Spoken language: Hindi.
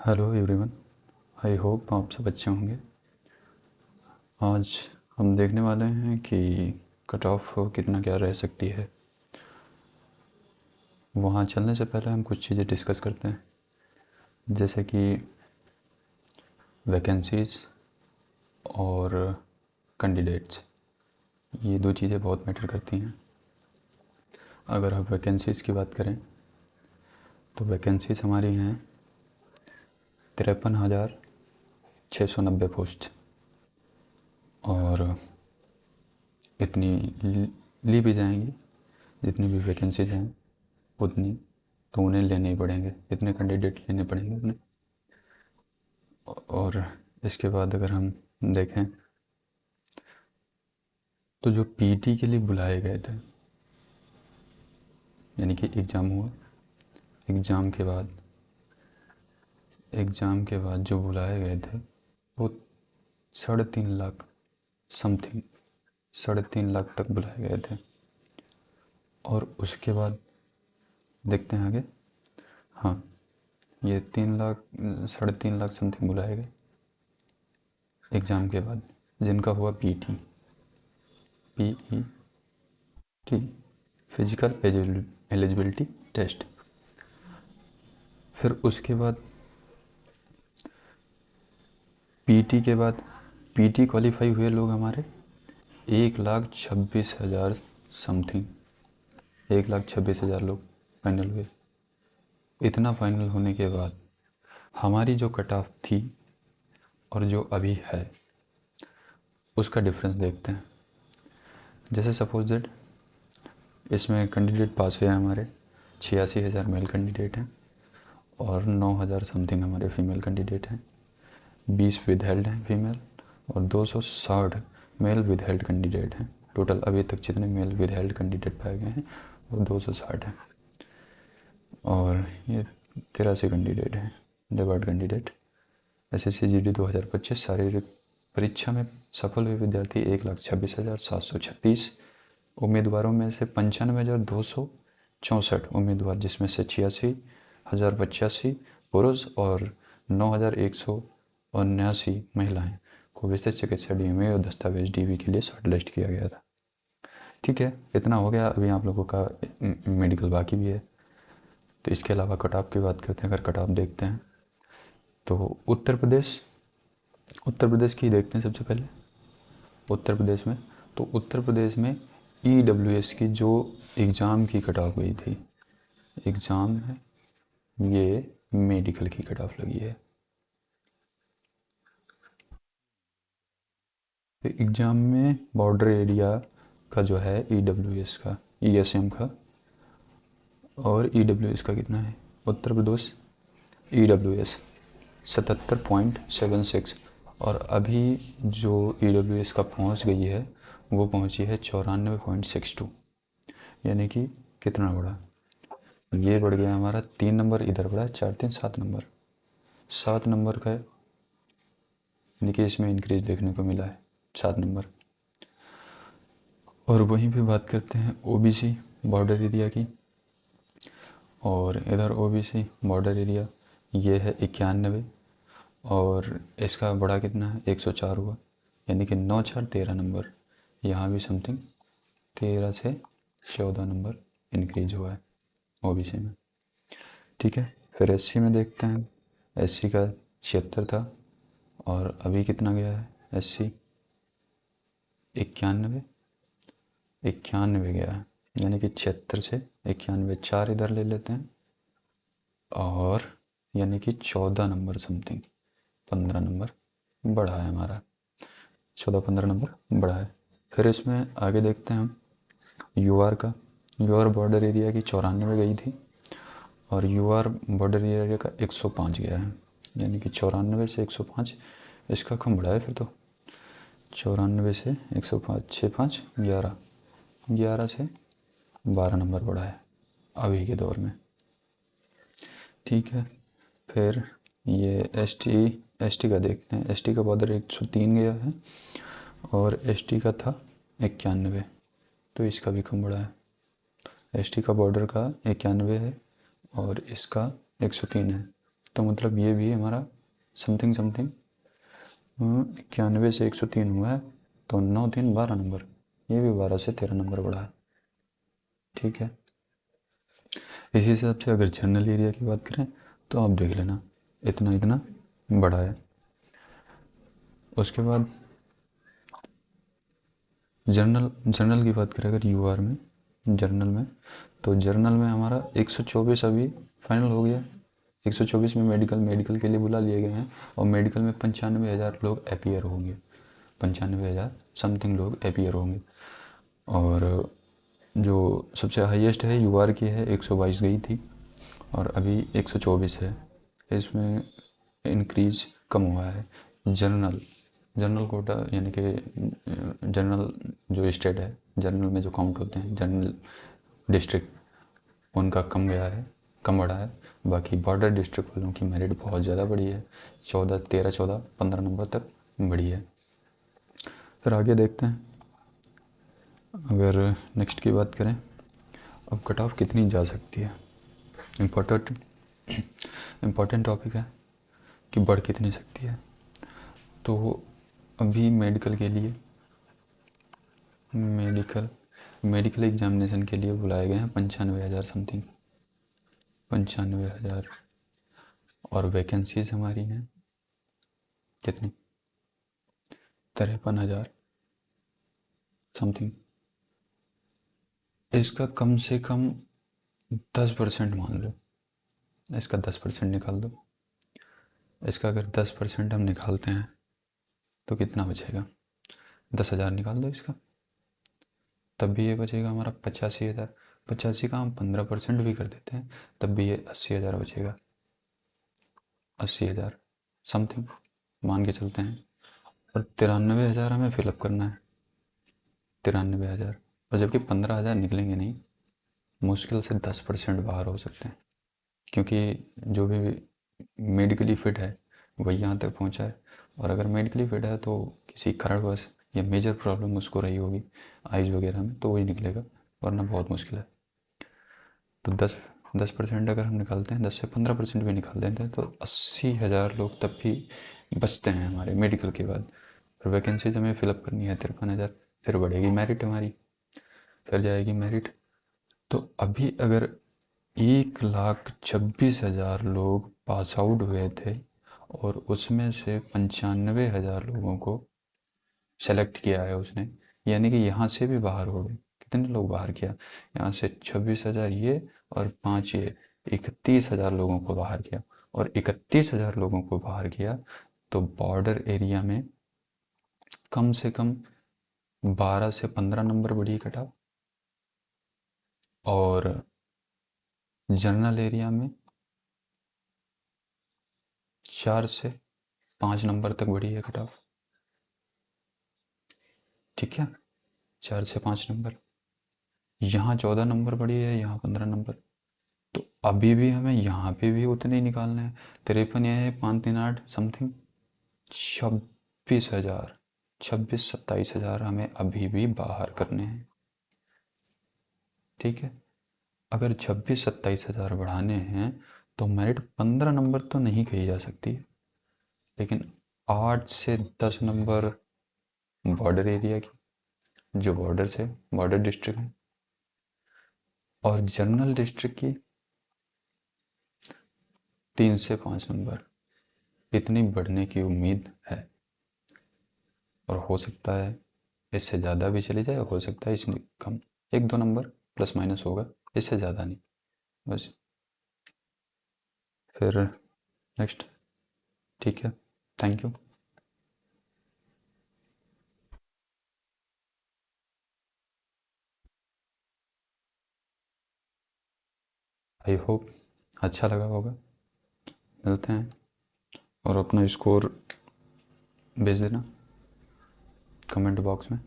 हेलो एवरीवन, आई होप आप सब अच्छे होंगे। आज हम देखने वाले हैं कि कट ऑफ कितना क्या रह सकती है। वहाँ चलने से पहले हम कुछ चीज़ें डिस्कस करते हैं, जैसे कि वैकेंसीज़ और कैंडिडेट्स। ये दो चीज़ें बहुत मैटर करती हैं। अगर हम वैकेंसीज़ की बात करें तो वैकेंसीज़ हमारी हैं 53,690 पोस्ट, और इतनी ली भी जाएंगी। जितनी भी वैकेंसीज़ हैं उतनी तो उन्हें लेने ही पड़ेंगे, इतने कैंडिडेट लेने पड़ेंगे उन्हें। और इसके बाद अगर हम देखें तो जो पीटी के लिए बुलाए गए थे, यानी कि एग्ज़ाम हुआ, एग्ज़ाम के बाद जो बुलाए गए थे वो 3.5 लाख समथिंग, 3.5 लाख तक बुलाए गए थे। और उसके बाद देखते हैं आगे। हाँ, ये 3 लाख 3.5 लाख समथिंग बुलाए गए एग्ज़ाम के बाद, जिनका हुआ PT, T physical eligibility test. फिर उसके बाद पीटी के बाद पीटी क्वालिफाई हुए लोग हमारे 1,26,000 समथिंग, 1,26,000 लोग फाइनल हुए। इतना फाइनल होने के बाद हमारी जो कट ऑफ थी और जो अभी है उसका डिफरेंस देखते हैं। जैसे सपोज दैट इसमें कैंडिडेट पास हुए हमारे 86,000 मेल कैंडिडेट हैं और 9,000 समथिंग हमारे फीमेल कैंडिडेट हैं। 20 विद हेल्ड हैं फीमेल, और 260 मेल विद हेल्ड कैंडिडेट हैं। टोटल अभी तक जितने मेल विद हेल्ड कैंडिडेट पाए गए हैं वो 260 हैं। और ये 83 कैंडिडेट हैं डेबर्ड कैंडिडेट। SSC GD 2025 शारीरिक परीक्षा में सफल हुए विद्यार्थी 1,26,736 उम्मीदवारों में से 95,264 उम्मीदवार, जिसमें से 86,085 पुरुष और 9,179 महिलाएं को विशेष चिकित्सा DMA और दस्तावेज DV के लिए शॉर्टलिस्ट किया गया था। ठीक है, इतना हो गया। अभी आप लोगों का मेडिकल बाकी भी है। तो इसके अलावा कट ऑफ की बात करते हैं। अगर कट ऑफ देखते हैं तो उत्तर प्रदेश की देखते हैं सबसे पहले। उत्तर प्रदेश में EWS की जो एग्ज़ाम की कट ऑफ गई थी, एग्ज़ाम है ये मेडिकल की कट ऑफ लगी है। तो एग्ज़ाम में बॉर्डर एरिया का जो है EWS का, ESM का, और EWS का कितना है उत्तर प्रदेश EWS 77.76, और अभी जो EWS का पहुंच गई है वो पहुंची है 94.62। यानी कि कितना बढ़ा, ये बढ़ गया हमारा 3 नंबर, इधर बढ़ा 4 3 7 नंबर, 7 नंबर का, यानी कि इसमें इंक्रीज देखने को मिला है 7 नंबर। और वहीं पे बात करते हैं OBC बॉर्डर एरिया की, और इधर OBC बॉर्डर एरिया ये है 91, और इसका बड़ा कितना है 104 हुआ, यानी कि 9 4 13 नंबर। यहाँ भी समथिंग 13 से 14 नंबर इंक्रीज हुआ है OBC में। ठीक है, फिर SC में देखते हैं। SC का 76 था और अभी कितना गया है SC 91 गया है, यानी कि 76 से 91, 4 इधर ले लेते हैं, और यानी कि 14 नंबर समथिंग, 15 नंबर बढ़ा है हमारा, 14-15 नंबर बढ़ा है। फिर इसमें आगे देखते हैं हम UR का। UR बॉर्डर एरिया की 94 गई थी और UR बॉर्डर एरिया का 105 गया है, यानी कि 94 से 105 इसका कम बढ़ा है। फिर तो 94 से 105, 6 5 11, 11 से 12 नंबर बढ़ा है अभी के दौर में। ठीक है, फिर ये ST का देखते हैं। ST का बॉर्डर 103 गया है और ST का था 91, तो इसका भी कम बढ़ा है। ST का बॉर्डर का 91 है और इसका 103 है, तो मतलब ये भी हमारा समथिंग समथिंग 91 से 103 हुआ है, तो 9 3 12 नंबर, ये भी 12 से 13 नंबर बढ़ा है। ठीक है, इसी हिसाब से अगर जनरल एरिया की बात करें तो आप देख लेना इतना इतना बढ़ा है। उसके बाद जर्नल की बात करें अगर यूआर में, जर्नल में, तो जर्नल में हमारा 124 अभी फाइनल हो गया। 124 में मेडिकल के लिए बुला लिए गए हैं, और मेडिकल में 95,000 लोग अपीयर होंगे, 95,000 समथिंग लोग अपीयर होंगे। और जो सबसे हाईएस्ट है यूआर की है, 122 गई थी और अभी 124 है। इसमें इंक्रीज कम हुआ है। जनरल कोटा यानी कि जनरल जो स्टेट है, जनरल में जो काउंट होते हैं जनरल डिस्ट्रिक्ट, उनका कम गया है, कम बढ़ा है। बाकी बॉर्डर डिस्ट्रिक्ट वालों की मेरिट बहुत ज़्यादा बढ़ी है, 13 14 15 नंबर तक बढ़ी है। फिर आगे देखते हैं, अगर नेक्स्ट की बात करें, अब कट ऑफ कितनी जा सकती है। इम्पोर्टेंट टॉपिक है कि बढ़ कितनी सकती है। तो अभी मेडिकल के लिए मेडिकल एग्जामिनेशन के लिए बुलाए गए हैं 95,000 समथिंग, 95,000। और वैकेंसीज हमारी हैं कितनी, 53,000 समथिंग। इसका कम से कम 10% मान लो, इसका 10% निकाल दो। इसका अगर 10% हम निकालते हैं तो कितना बचेगा, 10,000 निकाल दो इसका, तब भी ये बचेगा हमारा 85,000। 85 का हम 15% भी कर देते हैं तब भी ये 80,000 बचेगा, 80,000 समथिंग मान के चलते हैं। और 93,000 हमें फिलअप करना है, 93,000। और जबकि 15,000 निकलेंगे नहीं, मुश्किल से 10% बाहर हो सकते हैं, क्योंकि जो भी मेडिकली फिट है वही यहाँ तक पहुँचा है। और अगर मेडिकली फिट है तो किसी कारणवश या मेजर प्रॉब्लम उसको रही होगी आइज वगैरह में, तो वही निकलेगा, वरना बहुत मुश्किल है। तो 10% अगर हम निकालते हैं, 10 से 15% भी निकाल देते हैं, तो 80,000 लोग तब भी बचते हैं हमारे मेडिकल के बाद। फिर वैकेंसीज हमें फिलअप करनी है 53,000, फिर बढ़ेगी मेरिट हमारी, फिर जाएगी मेरिट। तो अभी अगर 1,26,000 लोग पास आउट हुए थे और उसमें से 95,000 लोगों को सेलेक्ट किया है उसने, यानी कि यहाँ से भी बाहर हो गए। कितने लोग बाहर किया, यहाँ से 26,000 ये और 5 ये, 31,000 लोगों को बाहर किया। और 31,000 लोगों को बाहर किया तो बॉर्डर एरिया में कम से कम 12 से 15 नंबर बढ़ी कटा, और जनरल एरिया में 4 से 5 नंबर तक बढ़ी है कट ऑफ। ठीक है, 4 से 5 नंबर, यहाँ 14 नंबर बढ़ी है, यहाँ 15 नंबर। तो अभी भी हमें यहाँ पे भी उतने ही निकालने हैं। 53 यह है, 5 3 8 समथिंग 26,000, 27-27,000 हमें अभी भी बाहर करने हैं। ठीक है, अगर 26-27,000 बढ़ाने हैं तो मेरिट 15 नंबर तो नहीं कही जा सकती, लेकिन 8 से 10 नंबर बॉर्डर एरिया की, जो बॉर्डर से बॉर्डर डिस्ट्रिक्ट है, और जनरल डिस्ट्रिक्ट की 3 से 5 नंबर, इतनी बढ़ने की उम्मीद है। और हो सकता है इससे ज़्यादा भी चली जाए, हो सकता है इससे कम, 1-2 नंबर प्लस माइनस होगा, इससे ज़्यादा नहीं बस। फिर नेक्स्ट, ठीक है, थैंक यू। आई होप अच्छा लगा होगा। मिलते हैं, और अपना स्कोर भेज देना कमेंट बॉक्स में।